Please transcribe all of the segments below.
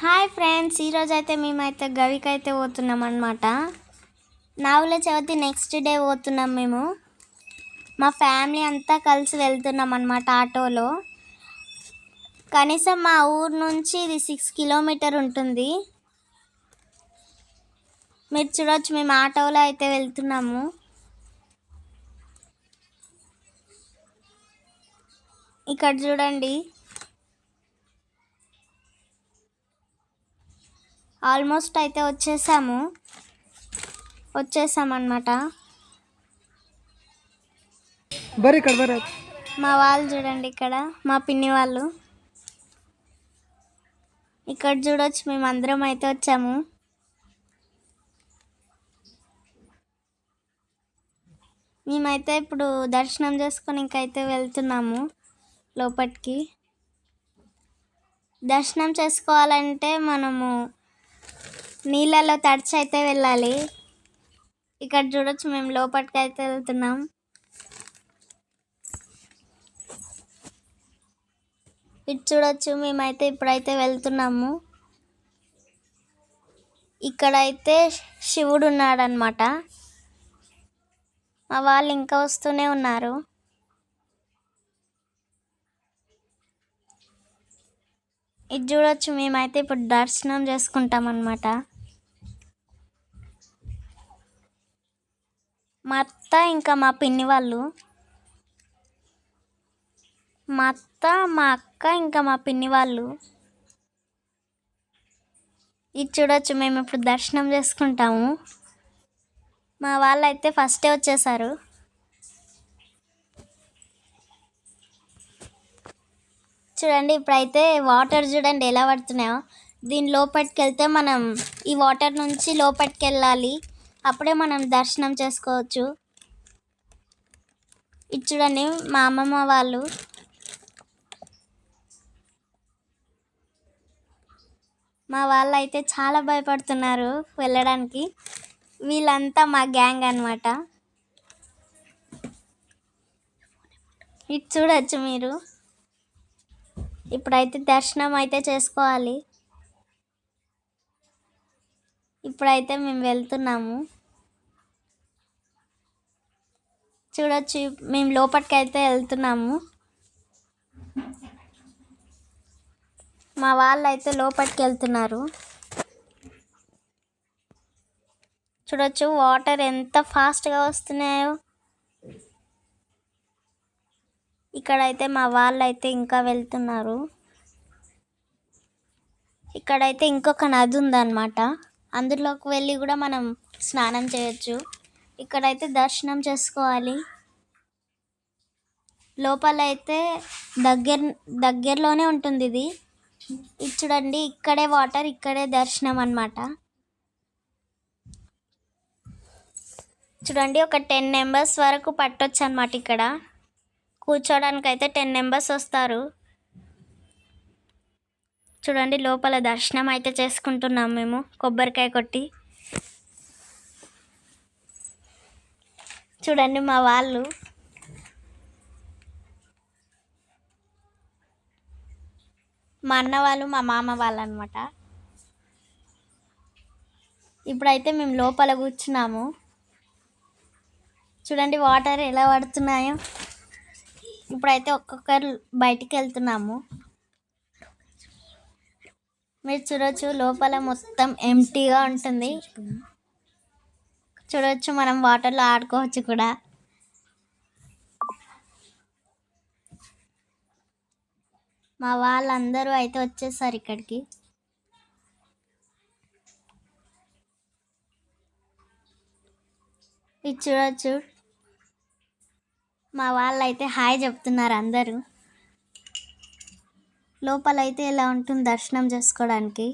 Hi friends, ఈరోజు అయితే మేమైతే గవికి అయితే పోతున్నాం అనమాట. నాగుల చవితి నెక్స్ట్ డే పోతున్నాం మేము. మా ఫ్యామిలీ అంతా కలిసి వెళ్తున్నాం అనమాట ఆటోలో. కనీసం మా ఊరు నుంచి ఇది 6 కిలోమీటర్ ఉంటుంది. మీరు చూడవచ్చు, మేము ఆటోలో అయితే వెళ్తున్నాము. ఇక్కడ చూడండి, ఆల్మోస్ట్ అయితే వచ్చేసామన్నమాట. మా వాళ్ళు చూడండి, ఇక్కడ మా పిన్ని వాళ్ళు. ఇక్కడ చూడొచ్చు, మేము అందరం అయితే వచ్చాము. మేమైతే ఇప్పుడు దర్శనం చేసుకొని ఇంకైతే వెళ్తున్నాము లోపలికి. దర్శనం చేసుకోవాలంటే మనము నీళ్ళలో తడిచి అయితే వెళ్ళాలి. ఇక్కడ చూడొచ్చు, మేము లోపలికి అయితే వెళ్తున్నాం. ఇటు చూడొచ్చు, మేమైతే ఇప్పుడైతే వెళ్తున్నాము. ఇక్కడైతే శివుడు ఉన్నాడనమాట. మా వాళ్ళు ఇంకా వస్తూనే ఉన్నారు. ఇది చూడొచ్చు, మేమైతే ఇప్పుడు దర్శనం చేసుకుంటాం అన్నమాట. మా అత్త ఇంకా మా పిన్ని వాళ్ళు, మా అత్త, మా అక్క ఇంకా మా పిన్ని వాళ్ళు. ఇది చూడొచ్చు, మేము ఇప్పుడు దర్శనం చేసుకుంటాము. మా వాళ్ళు అయితే ఫస్టే వచ్చేసారు. చూడండి, ఇప్పుడైతే వాటర్ చూడండి ఎలా పడుతున్నాయో. దీని లోపలికి వెళ్తే మనం ఈ వాటర్ నుంచి లోపలికి వెళ్ళాలి, అప్పుడే మనం దర్శనం చేసుకోవచ్చు. ఇది చూడండి, మా అమ్మమ్మ వాళ్ళు. మా వాళ్ళు అయితే చాలా భయపడుతున్నారు వెళ్ళడానికి. వీళ్ళంతా మా గ్యాంగ్ అన్నమాట. ఇది చూడొచ్చు మీరు. ఇప్పుడైతే దర్శనం అయితే చేసుకోవాలి. ఇప్పుడైతే మేము వెళ్తున్నాము. చూడొచ్చు, మేము లోపలికి అయితే వెళ్తున్నాము. మా వాళ్ళు అయితే లోపలికి వెళ్తున్నారు. చూడొచ్చు, వాటర్ ఎంత ఫాస్ట్గా వస్తున్నాయో. ఇక్కడైతే మా వాళ్ళు అయితే ఇంకా వెళ్తున్నారు. ఇక్కడైతే ఇంకొక నది ఉందన్నమాట. అందులోకి వెళ్ళి కూడా మనం స్నానం చేయొచ్చు. ఇక్కడైతే దర్శనం చేసుకోవాలి. లోపల అయితే దగ్గరలోనే ఉంటుంది ఇది. ఇది చూడండి, ఇక్కడే వాటర్, ఇక్కడే దర్శనం అన్నమాట. చూడండి, ఒక 10 మెంబర్స్ వరకు పట్టొచ్చు అన్నమాట. ఇక్కడ కూర్చోడానికి అయితే 10 మెంబర్స్ వస్తారు. చూడండి, లోపల దర్శనం అయితే చేసుకుంటున్నాం మేము కొబ్బరికాయ కొట్టి. చూడండి, మా వాళ్ళు. మా అన్న వాళ్ళు, మా మామ వాళ్ళు అనమాట. ఇప్పుడైతే మేము లోపల కూర్చున్నాము. చూడండి, వాటర్ ఎలా పడుతున్నాయో. ఇప్పుడైతే ఒక్కొక్కరు బయటికి వెళ్తున్నాము. మీరు చూడొచ్చు, లోపల మొత్తం ఎంటీగా ఉంటుంది. చూడొచ్చు, మనం వాటర్లో ఆడుకోవచ్చు కూడా. మా వాళ్ళందరూ అయితే వచ్చేసారు ఇక్కడికి. ఇది చూడొచ్చు, మా వాళ్ళు అయితే హాయ్ చెప్తున్నారు అందరూ. లోపలైతే ఎలా ఉంటుంది దర్శనం చేసుకోవడానికి.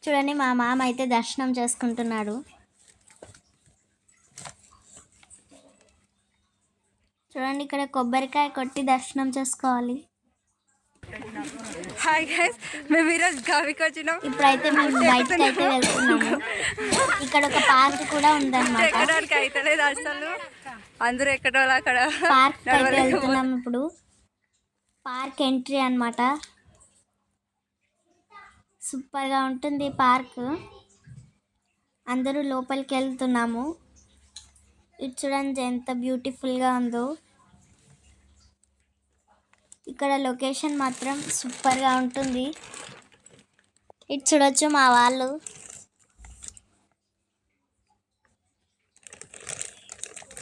చూడండి, మా మామ అయితే దర్శనం చేసుకుంటున్నాడు. చూడండి, ఇక్కడ కొబ్బరికాయ కొట్టి దర్శనం చేసుకోవాలి. హాయ్ గైస్, మేము ఈరోజు గవికి వచ్చినాం. ఇప్పుడైతే మేము బయటకు అయితే వెళ్తున్నాము. ఇక్కడ ఒక పార్క్ కూడా ఉందన్నమాట. ఎక్కడానికి అయితే లేదు అసలు, అందరూ ఎక్కడో అక్కడ పార్క్ అయితే వెళ్తున్నాము ఇప్పుడు. పార్క్ ఎంట్రీ అన్నమాట. సూపర్గా ఉంటుంది పార్క్. అందరూ లోపలికి వెళ్తున్నాము. ఇది చూడండి ఎంత బ్యూటిఫుల్గా ఉందో. ఇక్కడ లొకేషన్ మాత్రం సూపర్గా ఉంటుంది. ఇది చూడొచ్చు మా వాళ్ళు.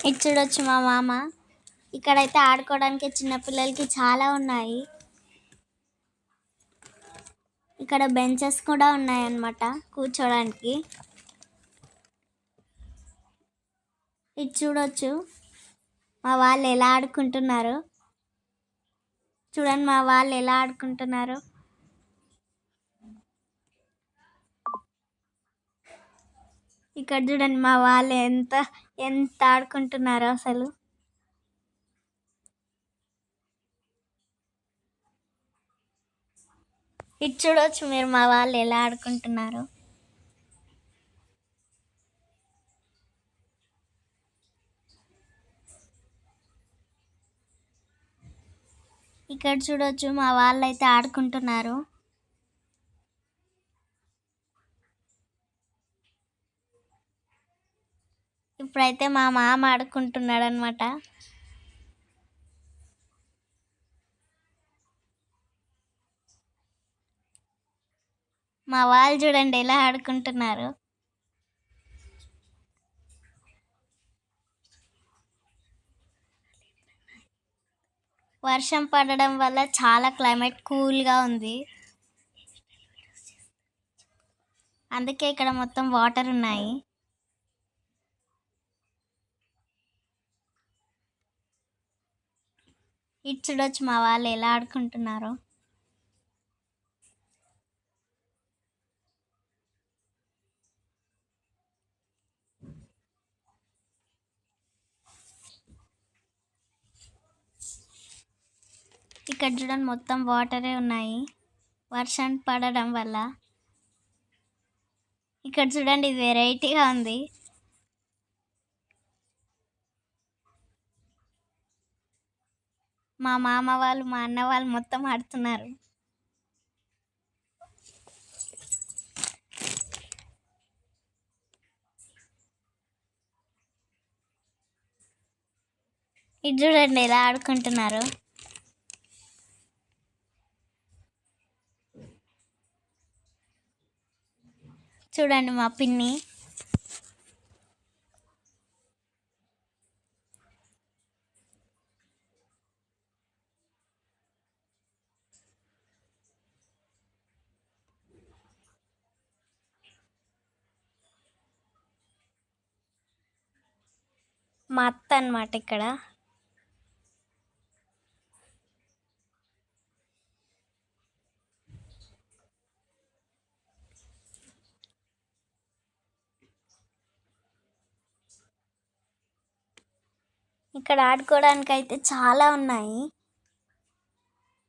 ఇది చూడొచ్చు మా మామ. ఇక్కడైతే ఆడుకోవడానికి చిన్నపిల్లలకి చాలా ఉన్నాయి. ఇక్కడ బెంచెస్ కూడా ఉన్నాయన్నమాట కూర్చోడానికి. ఇది చూడొచ్చు మా వాళ్ళు ఎలా ఆడుకుంటున్నారు. చూడండి మా వాళ్ళు ఎలా ఆడుకుంటున్నారు. ఇక్కడ చూడండి మా వాళ్ళు ఎంత ఎంత ఆడుకుంటున్నారో అసలు. ఇది చూడొచ్చు మీరు మా వాళ్ళు ఎలా ఆడుకుంటున్నారు. ఇక్కడ చూడొచ్చు మా వాళ్ళు అయితే ఆడుకుంటున్నారు. ఇప్పుడైతే మా మామ ఆడుకుంటున్నాడు అనమాట. మా వాళ్ళు చూడండి ఎలా ఆడుకుంటున్నారు. వర్షం పడడం వల్ల చాలా క్లైమేట్ కూల్గా ఉంది. అందుకే ఇక్కడ మొత్తం వాటర్ ఉన్నాయి. ఇటు చూడొచ్చు మా వాళ్ళు ఎలా ఆడుకుంటున్నారు. ఇక్కడ చూడండి మొత్తం వాటరే ఉన్నాయి వర్షం పడడం వల్ల. ఇక్కడ చూడండి ఇది వెరైటీగా ఉంది. మా మామ వాళ్ళు మా అన్న వాళ్ళు మొత్తం ఆడుతున్నారు. ఇది చూడండి ఎలా ఆడుకుంటున్నారు. చూడండి మా పిన్ని. మా అత్త అన్నమాట ఇక్కడ. ఇక్కడ ఆడుకోవడానికి అయితే చాలా ఉన్నాయి.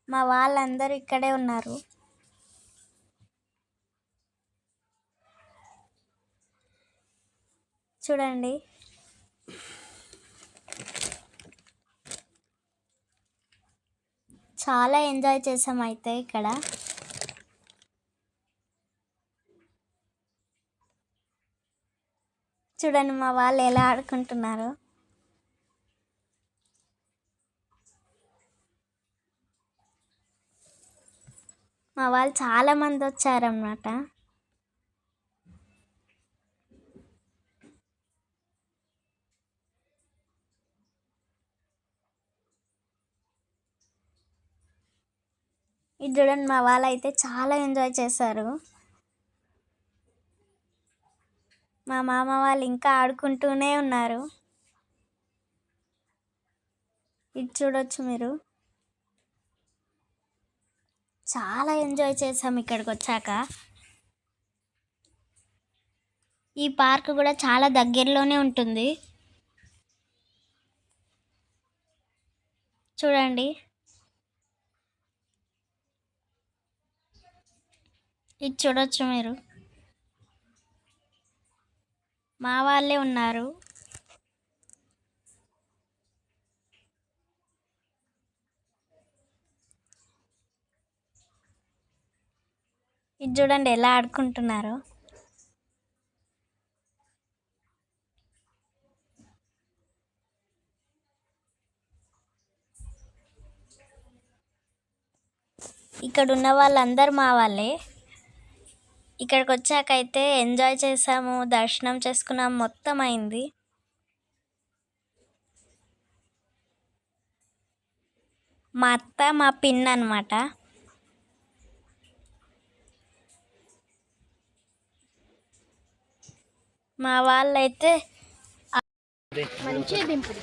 మా వాళ్ళందరూ ఇక్కడే ఉన్నారు. చూడండి చాలా ఎంజాయ్ చేసాం అయితే ఇక్కడ. చూడండి మా వాళ్ళు ఎలా ఆడుకుంటున్నారు. మా వాళ్ళు చాలా మంది వచ్చారన్నమాట. ఇది చూడండి మా వాళ్ళు అయితే చాలా ఎంజాయ్ చేశారు. మా మామ వాళ్ళు ఇంకా ఆడుకుంటూనే ఉన్నారు. ఇది చూడొచ్చు మీరు. చాలా ఎంజాయ్ చేసాం ఇక్కడికి వచ్చాక. ఈ పార్క్ కూడా చాలా దగ్గరలోనే ఉంటుంది. చూడండి ఇది చూడొచ్చు మీరు. మా వాళ్ళే ఉన్నారు. ఇది చూడండి ఎలా ఆడుకుంటున్నారో. ఇక్కడ ఉన్న వాళ్ళందరూ మా వాళ్ళే. ఇక్కడికి వచ్చాకైతే ఎంజాయ్ చేసాము, దర్శనం చేసుకున్నాం, మొత్తం అయింది. మా అత్త మా పిన్ అనమాట. మా వాళ్ళైతే మంచి దింపుడు